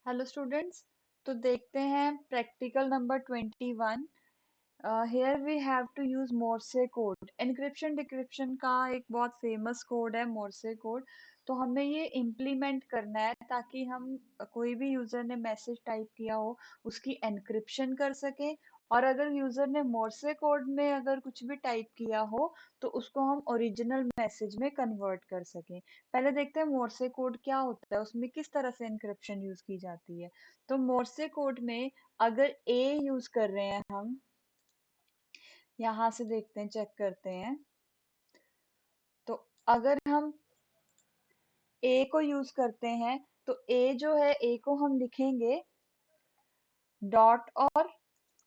Hello students. तो देखते हैं practical number 21। Here we have to use Morse code. Encryption decryption का एक बहुत फेमस कोड है मोर्से कोड। तो हमें ये इम्प्लीमेंट करना है ताकि हम कोई भी यूजर ने मैसेज टाइप किया हो उसकी एनक्रिप्शन कर सके। और अगर यूजर ने मोर्से कोड में अगर कुछ भी टाइप किया हो तो उसको हम ओरिजिनल मैसेज में कन्वर्ट कर सकें। पहले देखते हैं मोर्से कोड क्या होता है, उसमें किस तरह से एनक्रिप्शन यूज की जाती है। तो मोर्से कोड में अगर ए यूज कर रहे हैं हम, यहाँ से देखते हैं, चेक करते हैं। तो अगर हम ए को यूज करते हैं तो ए जो है, ए को हम लिखेंगे डॉट और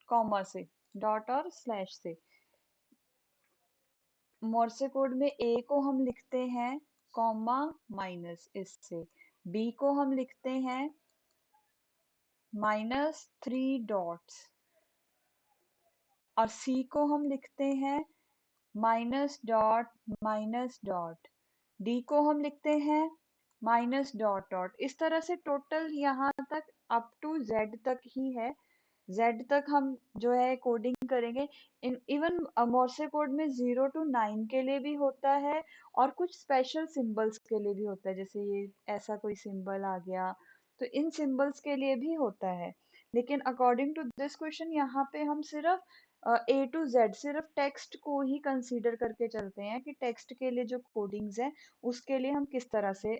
कॉमा से, डॉट और स्लैश से। मोर्से कोड में ए को हम लिखते हैं कॉमा माइनस इससे, बी को हम लिखते हैं -3 डॉट्स और सी को हम लिखते हैं minus dot minus dot, D को हम लिखते हैं माइनस डॉट डॉट। इस तरह से टोटल यहाँ तक अप टू जेड तक ही है। जेड तक हम जो है कोडिंग करेंगे। इवन मोर्से कोड में 0 to 9 के लिए भी होता है और कुछ स्पेशल सिंबल्स के लिए भी होता है, जैसे ये ऐसा कोई सिंबल आ गया तो इन सिंबल्स के लिए भी होता है। लेकिन अकॉर्डिंग टू दिस क्वेश्चन यहाँ पे हम सिर्फ A to Z सिर्फ टेक्स्ट को ही कंसीडर करके चलते हैं कि टेक्स्ट के लिए जो कोडिंग्स है उसके लिए हम किस तरह से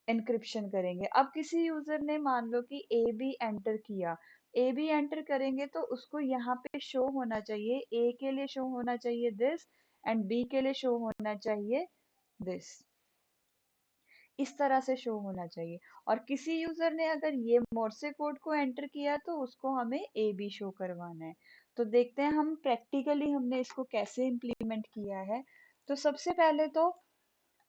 एनक्रिप्शन करेंगे। अब किसी यूजर ने मान लो कि ए बी एंटर किया, ए बी एंटर करेंगे तो उसको यहाँ पे शो होना चाहिए, ए के लिए शो होना चाहिए दिस एंड बी के लिए शो होना चाहिए दिस। इस तरह से शो होना चाहिए। और किसी यूजर ने अगर ये मोर्से कोड को एंटर किया तो उसको हमें ए बी शो करवाना है। तो देखते हैं हम प्रैक्टिकली हमने इसको कैसे इम्प्लीमेंट किया है। तो सबसे पहले तो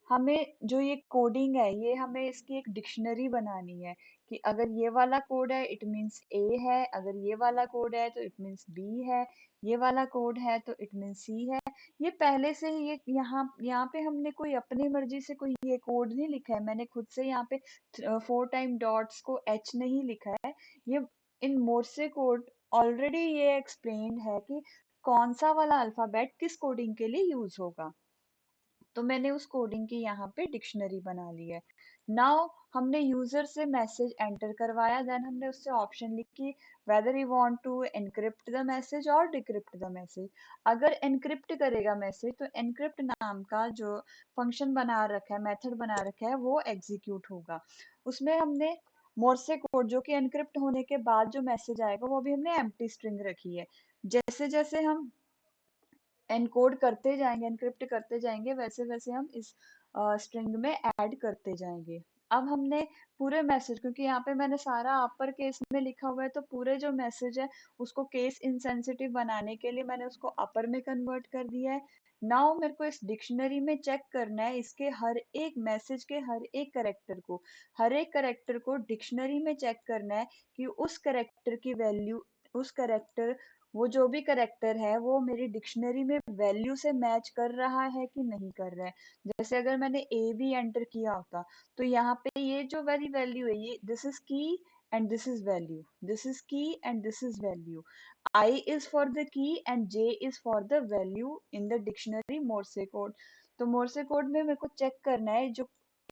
हमें जो ये कोडिंग है, ये हमें इसकी एक डिक्शनरी बनानी है कि अगर ये वाला कोड है इट मीन्स ए है, अगर ये वाला कोड है तो इट मीन्स बी है, ये वाला कोड है तो इट मीन्स सी है। ये पहले से ही ये यहाँ पे हमने कोई अपनी मर्जी से कोई ये कोड नहीं लिखा है, मैंने खुद से यहाँ पे 4 टाइम डॉट्स को एच नहीं लिखा है। ये इन मोर्से कोड ऑलरेडी ये एक्सप्लेन्ड है कि कौन सा वाला अल्फाबेट किस कोडिंग के लिए यूज होगा। तो मैंने उस कोडिंग की यहाँ पे डिक्शनरी बना ली है। नाउ हमने यूजर से मैसेज एंटर करवाया, देन हमने उससे ऑप्शन लिखी whether you want to encrypt the message और डिक्रिप्ट द मैसेज। अगर एनक्रिप्ट करेगा मैसेज तो एनक्रिप्ट नाम का जो फंक्शन बना रखा है, मेथड बना रखा है, वो एग्जीक्यूट होगा। उसमें हमने मोर्से कोड जो कि एनक्रिप्ट होने के बाद जो मैसेज आएगा वो भी हमने एम्प्टी स्ट्रिंग रखी है। जैसे जैसे हम एनकोड करते जाएंगे, एनक्रिप्ट करते जाएंगे, वैसे वैसे हम इस स्ट्रिंग में ऐड करते जाएंगे। अब हमने पूरे मैसेज, क्योंकि यहाँ पे मैंने सारा अपर केस में लिखा हुआ है तो पूरे जो मैसेज है उसको केस इनसेंसिटिव बनाने के लिए मैंने उसको अपर में कन्वर्ट कर दिया है। नाउ मेरे को इस डिक्शनरी में चेक करना है इसके हर एक मैसेज के हर एक करेक्टर को डिक्शनरी में चेक करना है कि उस करेक्टर की वैल्यू, उस करेक्टर, वो जो भी करेक्टर है वो मेरी डिक्शनरी में वैल्यू से मैच कर रहा है कि नहीं कर रहा है। जैसे अगर मैंने ए बी एंटर किया होता तो यहाँ पे ये जो वाली वैल्यू है, ये this is key and this is value, this is key and this is value. I is for the key and J is for the value in the dictionary Morse code. तो Morse code में मेरे को check करना है, जो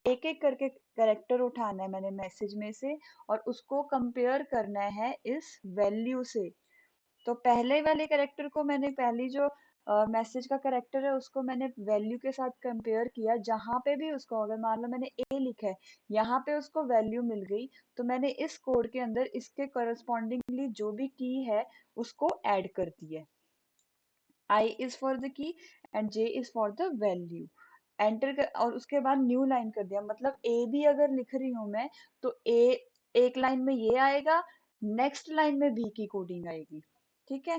एक एक करके करेक्टर उठाना है मैंने मैसेज में से और उसको कंपेयर करना है इस वैल्यू से। तो पहले वाले करेक्टर को मैंने, पहली जो मैसेज का करेक्टर है उसको मैंने वैल्यू के साथ कंपेयर किया, जहां पे भी उसको, अगर मान लो मैंने ए लिखा है, यहाँ पे उसको वैल्यू मिल गई तो मैंने इस कोड के अंदर इसके करस्पॉन्डिंगली जो भी की है उसको ऐड कर दिया। I is for the key and J is for the value. Enter कर और उसके बाद न्यू लाइन कर दिया, मतलब ए भी अगर लिख रही हूं मैं तो ए एक लाइन में ये आएगा, नेक्स्ट लाइन में बी की कोडिंग आएगी। ठीक है,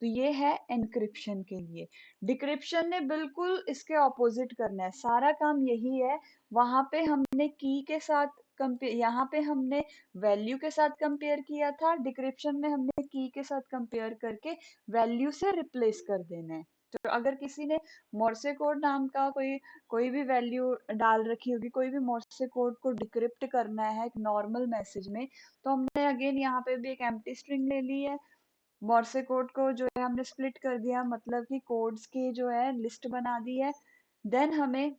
तो ये है एनक्रिप्शन के लिए। डिक्रिप्शन ने बिल्कुल इसके ऑपोजिट करना है, सारा काम यही है। वहां पे हमने की के साथ कंपेयर, यहाँ पे हमने वैल्यू के साथ कंपेयर किया था, डिक्रिप्शन में हमने की के साथ कंपेयर करके वैल्यू से रिप्लेस कर देना है। तो अगर किसी ने मोर्से कोड नाम का कोई कोई भी वैल्यू डाल रखी होगी, कोई भी मोर्से कोड को डिक्रिप्ट करना है एक नॉर्मल मैसेज में, तो हमने अगेन यहाँ पे भी एक एम्प्टी स्ट्रिंग ले ली है। मोर्से कोड को जो है हमने स्प्लिट कर दिया, मतलब कि कोड्स की जो है लिस्ट बना दी है। देन हमें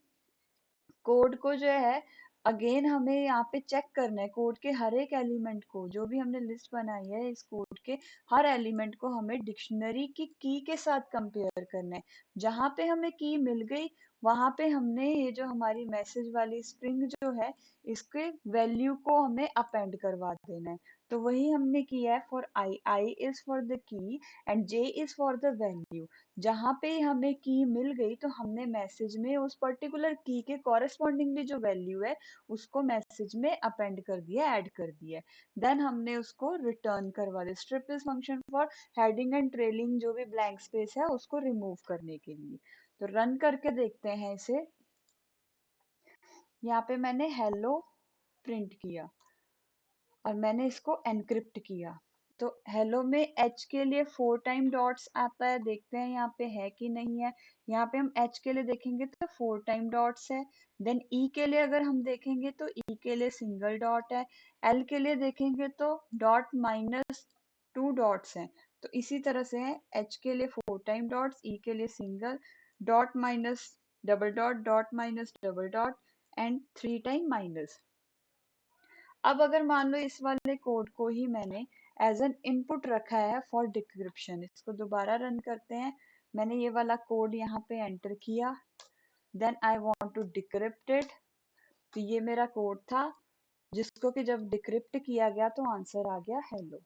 कोड को जो है अगेन हमें यहाँ पे चेक करना है, कोड के हर एक एलिमेंट को, जो भी हमने लिस्ट बनाई है इस कोड के हर एलिमेंट को हमें डिक्शनरी की के साथ कंपेयर करना है। जहां पे हमें की मिल गई वहां पे हमने ये जो हमारी मैसेज वाली स्ट्रिंग जो है इसके वैल्यू को हमें अपेंड करवा देना है। तो वही हमने किया है। For I is for the key and J is for the value. जहाँ पे हमें की मिल गई तो हमने मैसेज में उस पर्टिकुलर की के कॉरेस्पॉन्डिंगली जो वैल्यू है उसको मैसेज में अपेंड कर दिया, ऐड कर दिया। देन हमने उसको रिटर्न करवा दिया। Strip is function for heading and trailing जो भी ब्लैंक स्पेस है उसको रिमूव करने के लिए। तो रन करके देखते हैं इसे। यहाँ पे मैंने हेलो प्रिंट किया और मैंने इसको एनक्रिप्ट किया। तो हेलो में एच के लिए 4 टाइम डॉट्स आता है, देखते हैं यहाँ पे है कि नहीं है। यहाँ पे हम एच के लिए देखेंगे तो 4 टाइम डॉट्स है। देन ई के लिए अगर हम देखेंगे तो ई के लिए सिंगल डॉट है। एल के लिए देखेंगे तो डॉट माइनस 2 डॉट्स हैं। तो इसी तरह से है, एच के लिए 4 टाइम डॉट्स, ई के लिए single, dot minus double dot, dot minus double dot and 3 time minus. अब अगर मान लो इस वाले कोड को ही मैंने एज एन इनपुट रखा है फॉर डिक्रिप्शन, इसको दोबारा रन करते हैं। मैंने ये वाला कोड यहाँ पे एंटर किया, then I want to decrypt it. तो ये मेरा कोड था जिसको कि जब डिक्रिप्ट किया गया तो आंसर आ गया हेलो।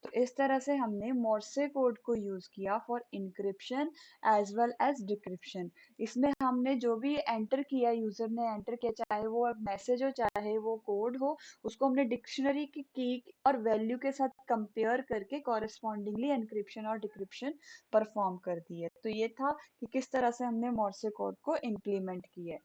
तो इस तरह से हमने मोर्से कोड को यूज किया for encryption as well as decryption. इसमें हमने जो भी एंटर किया, यूजर ने एंटर किया, चाहे वो मैसेज हो चाहे वो कोड हो, उसको हमने डिक्शनरी की और वैल्यू के साथ कंपेयर करके कॉरेस्पॉन्डिंगली एनक्रिप्शन और डिक्रिप्शन परफॉर्म कर दी है। तो ये था कि किस तरह से हमने मोर्से कोड को इम्प्लीमेंट किया है।